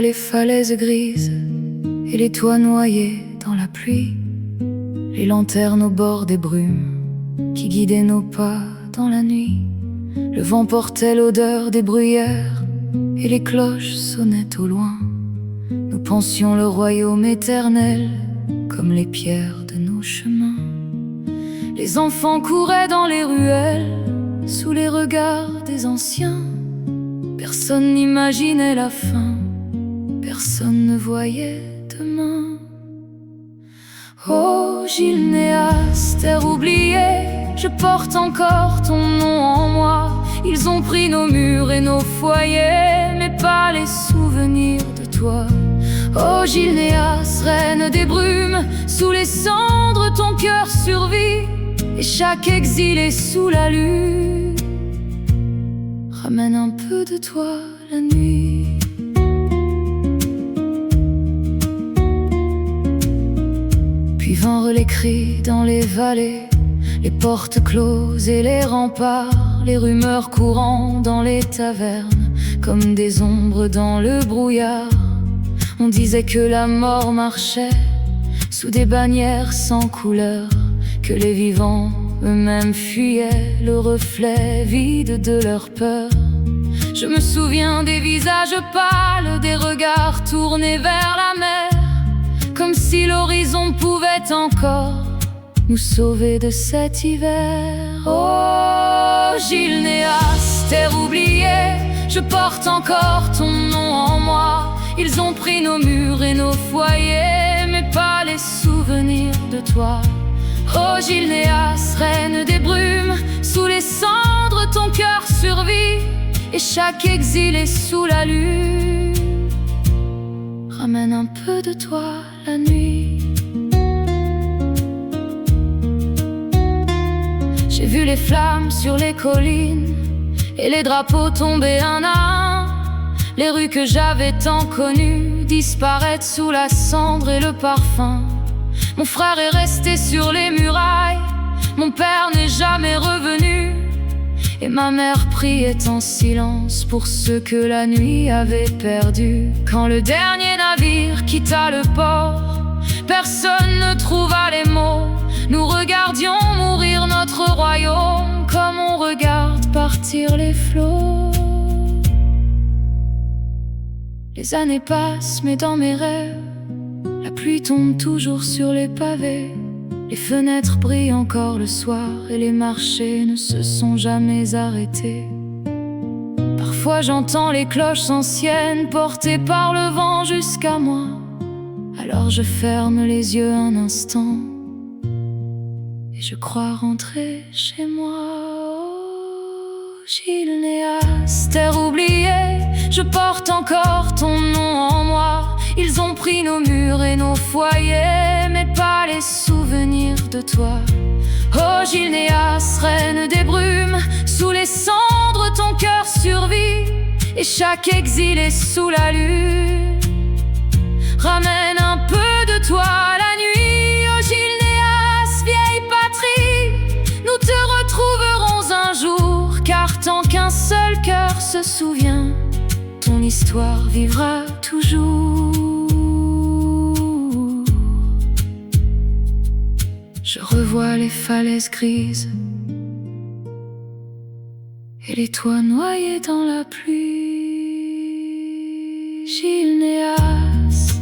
les falaises grises et les toits noyés dans la pluie, les lanternes au bord des brumes qui guidaient nos pas dans la nuit. Le vent portait l'odeur des bruyères et les cloches sonnaient au loin. Nous pensions le royaume éternel comme les pierres de nos chemins. Les enfants couraient dans les ruelles sous les regards des anciens. Personne n'imaginait la fin, personne ne voyait demain. Oh Gilnéas, terre oubliée, je porte encore ton nom en moi. Ils ont pris nos murs et nos foyers, mais pas les souvenirs de toi. Oh Gilnéas, reine des brumes, sous les cendres ton cœur survit, et chaque exilé sous la lune ramène un peu de toi la nuit. Puis vinrent les cris dans les vallées, les portes closes et les remparts, les rumeurs courant dans les tavernes comme des ombres dans le brouillard. On disait que la mort marchait sous des bannières sans couleur, que les vivants eux-mêmes fuyaient le reflet vide de leur peur. Je me souviens des visages pâles, des regards tournés vers la mer, comme si l'horizon pouvait encore nous sauver de cet hiver. Oh Gilnéas, terre oubliée, je porte encore ton nom en moi. Ils ont pris nos murs et nos foyers, mais pas les souvenirs de toi. Oh Gilnéas, reine des brumes, sous les cendres ton cœur survit, et chaque exilé sous la lune ramène un peu de toi la nuit. J'ai vu les flammes sur les collines et les drapeaux tomber un à un, les rues que j'avais tant connues disparaître sous la cendre et le parfum. Mon frère est resté sur les murailles, mon père n'est jamais revenu, et ma mère priait en silence pour ceux que la nuit avait perdus. Quand le dernier navire quitta le port, personne ne trouva les mots. Nous regardions mourir notre royaume comme on regarde partir les flots. Les années passent, mais dans mes rêves, la pluie tombe toujours sur les pavés. Les fenêtres brillent encore le soir et les marchés ne se sont jamais arrêtés. Parfois j'entends les cloches anciennes portées par le vent jusqu'à moi. Alors je ferme les yeux un instant et je crois rentrer chez moi. Oh Gilnéas, terre oubliée, je porte encore ton nom en moi. Ils ont pris nos murs et nos foyers, mais pas les souvenirs de toi. Oh Gilnéas, reine des brumes, sous les cendres ton cœur survit, et chaque exilé sous la lune ramène un peu de toi la nuit. Oh Gilnéas, vieille patrie, nous te retrouverons un jour, car tant qu'un seul cœur se souvient, ton histoire vivra toujours. Je revois les falaises grises et les toits noyés dans la pluie. Gilnéas,